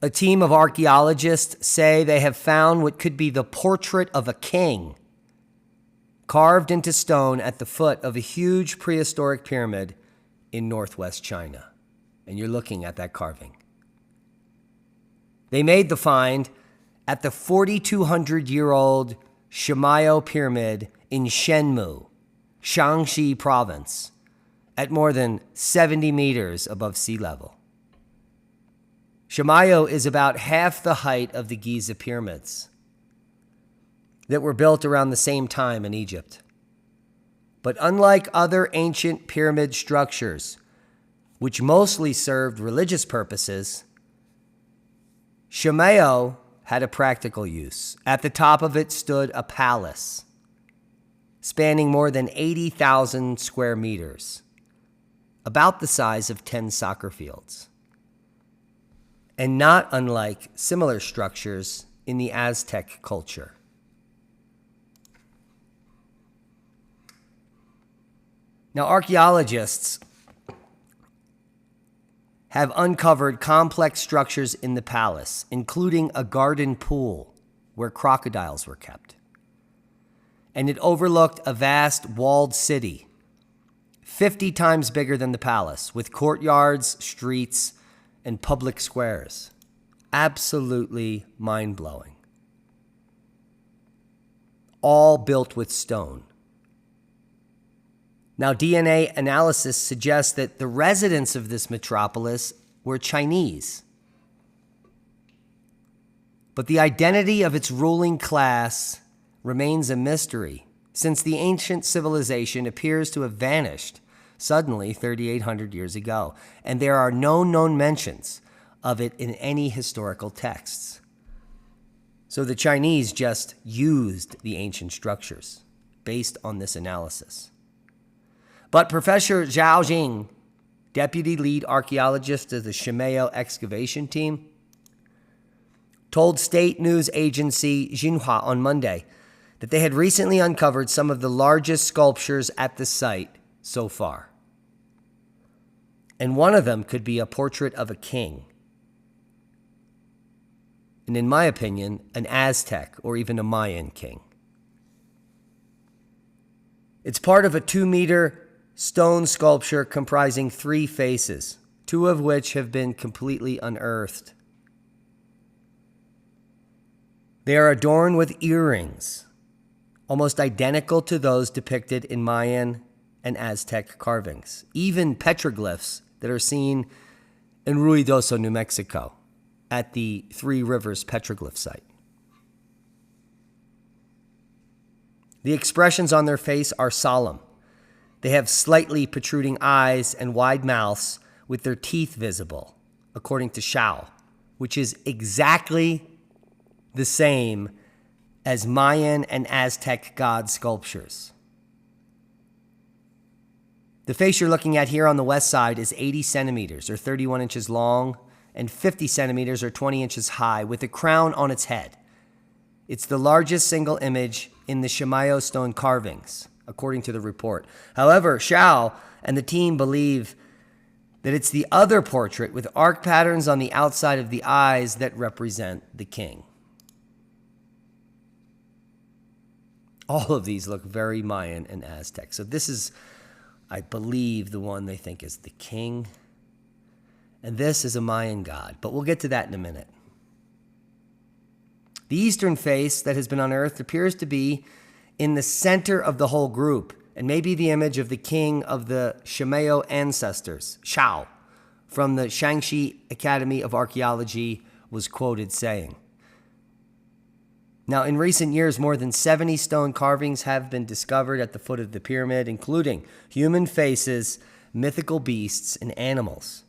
A team of archaeologists say they have found what could be the portrait of a king carved into stone at the foot of a huge prehistoric pyramid in northwest China. And you're looking at that carving. They made the find at the 4,200-year-old Shimayo Pyramid in Shenmu, Shaanxi Province, at more than 70 meters above sea level. Shimayo is about half the height of the Giza pyramids that were built around the same time in Egypt. But unlike other ancient pyramid structures, which mostly served religious purposes, Shimayo had a practical use. At the top of it stood a palace spanning more than 80,000 square meters, about the size of 10 soccer fields, and not unlike similar structures in the Aztec culture. Now, archaeologists have uncovered complex structures in the palace, including a garden pool where crocodiles were kept. And it overlooked a vast walled city, 50 times bigger than the palace, with courtyards, streets, and public squares. Absolutely mind-blowing. All built with stone. Now, DNA analysis suggests that the residents of this metropolis were Chinese. But the identity of its ruling class remains a mystery, since the ancient civilization appears to have vanished suddenly 3,800 years ago, and there are no known mentions of it in any historical texts. So the Chinese just used the ancient structures based on this analysis. But Professor Zhao Jing, deputy lead archaeologist of the Shimayo excavation team, told state news agency Xinhua on Monday that they had recently uncovered some of the largest sculptures at the site so far. And one of them could be a portrait of a king. And in my opinion, an Aztec or even a Mayan king. It's part of a 2-meter stone sculpture comprising 3 faces, 2 of which have been completely unearthed. They are adorned with earrings, almost identical to those depicted in Mayan and Aztec carvings, even petroglyphs that are seen in Ruidoso, New Mexico, at the Three Rivers petroglyph site. The expressions on their face are solemn. They have slightly protruding eyes and wide mouths with their teeth visible, according to Shao, which is exactly the same as Mayan and Aztec god sculptures. The face you're looking at here on the west side is 80 centimeters, or 31 inches long, and 50 centimeters, or 20 inches high, with a crown on its head. It's the largest single image in the Shimayo stone carvings, according to the report. However, Shao and the team believe that it's the other portrait with arc patterns on the outside of the eyes that represent the king. All of these look very Mayan and Aztec. So this is, I believe, the one they think is the king. And this is a Mayan god, but we'll get to that in a minute. The eastern face that has been unearthed appears to be in the center of the whole group, and may be the image of the king of the Shimayo ancestors, Shao, from the Shaanxi Academy of Archaeology was quoted saying. Now, in recent years, more than 70 stone carvings have been discovered at the foot of the pyramid, including human faces, mythical beasts, and animals.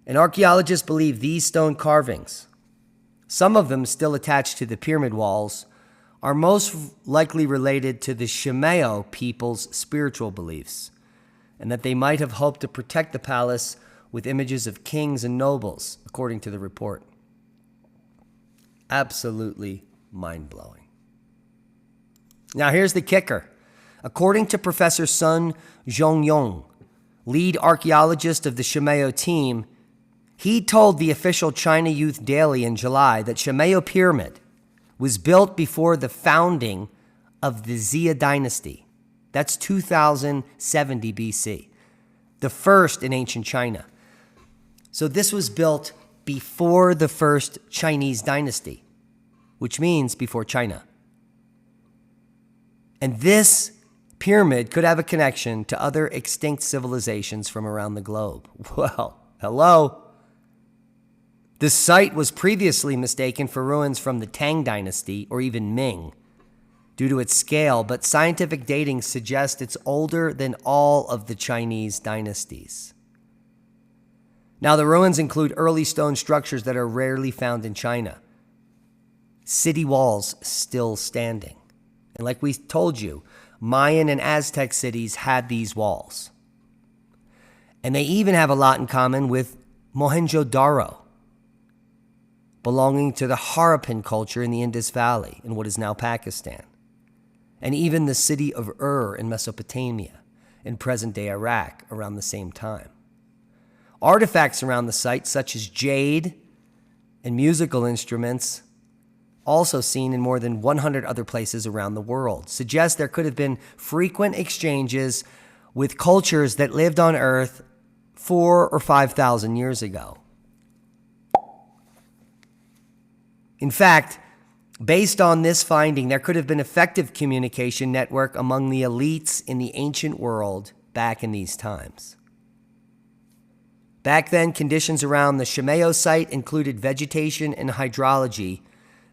And archaeologists believe these stone carvings, some of them still attached to the pyramid walls, are most likely related to the Shimayo people's spiritual beliefs, and that they might have hoped to protect the palace with images of kings and nobles, according to the report. Absolutely mind-blowing. Now here's the kicker. According to Professor Sun Zhongyong, lead archaeologist of the Shimayo team, He told the official China Youth Daily in July that Shamayo Pyramid was built before the founding of the Xia dynasty. That's 2070 BC, the first in ancient China. So this was built before the first Chinese dynasty, which means before China. And this pyramid could have a connection to other extinct civilizations from around the globe. Well, hello. The site was previously mistaken for ruins from the Tang dynasty or even Ming due to its scale, but scientific dating suggests it's older than all of the Chinese dynasties. Now, the ruins include early stone structures that are rarely found in China. City walls still standing. And like we told you, Mayan and Aztec cities had these walls. And they even have a lot in common with Mohenjo-Daro, belonging to the Harappan culture in the Indus Valley in what is now Pakistan. And even the city of Ur in Mesopotamia in present-day Iraq around the same time. Artifacts around the site, such as jade and musical instruments, also seen in more than 100 other places around the world, suggest there could have been frequent exchanges with cultures that lived on Earth 4,000 or 5,000 years ago. In fact, based on this finding, there could have been effective communication network among the elites in the ancient world back in these times. Back then, conditions around the Shamayo site included vegetation and hydrology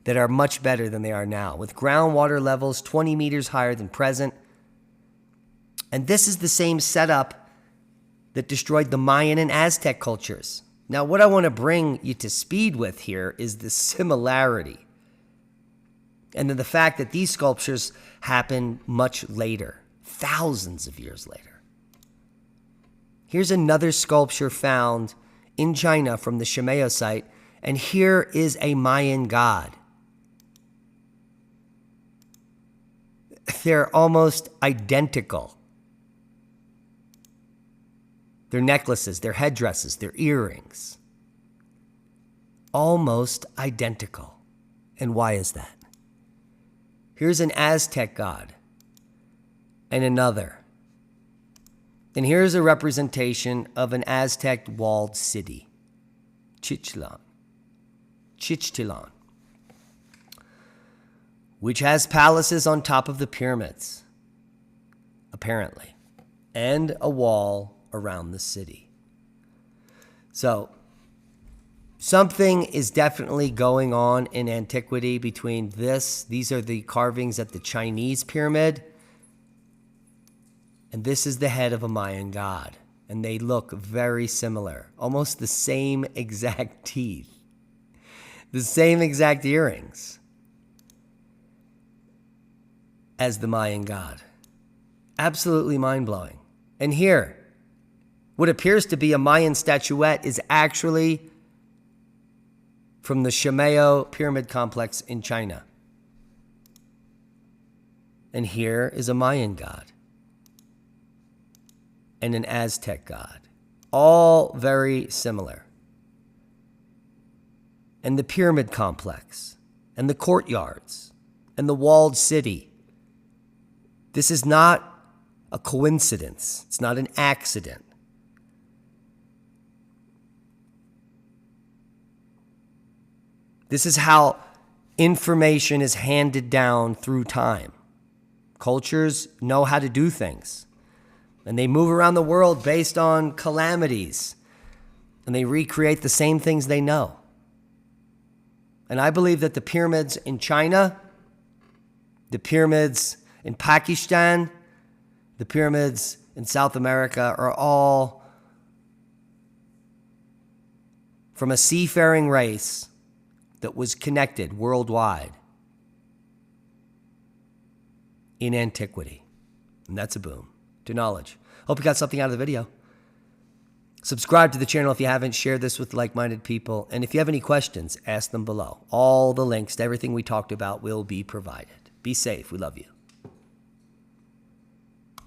that are much better than they are now, with groundwater levels 20 meters higher than present. And this is the same setup that destroyed the Mayan and Aztec cultures. Now, what I want to bring you to speed with here is the similarity, and then the fact that these sculptures happened much later, thousands of years later. Here's another sculpture found in China from the Shamayo site, and here is a Mayan god. They're almost identical. Their necklaces, their headdresses, their earrings. Almost identical. And why is that? Here's an Aztec god and another. And here's a representation of an Aztec walled city, Chichtilan, which has palaces on top of the pyramids, apparently, and a wall around the city. So, something is definitely going on in antiquity between this. These are the carvings at the Chinese pyramid. And this is the head of a Mayan god. And they look very similar. Almost the same exact teeth. The same exact earrings as the Mayan god. Absolutely mind-blowing. And here, what appears to be a Mayan statuette is actually from the Shamayo pyramid complex in China. And here is a Mayan god and an Aztec god, all very similar. And the pyramid complex, and the courtyards, and the walled city. This is not a coincidence. It's not an accident. This is how information is handed down through time. Cultures know how to do things. And they move around the world based on calamities. And they recreate the same things they know. And I believe that the pyramids in China, the pyramids in Pakistan, the pyramids in South America are all from a seafaring race that was connected worldwide in antiquity. And that's a boom to knowledge. Hope you got something out of the video. Subscribe to the channel if you haven't. Share this with like-minded people. And if you have any questions, ask them below. All the links to everything we talked about will be provided. Be safe. We love you.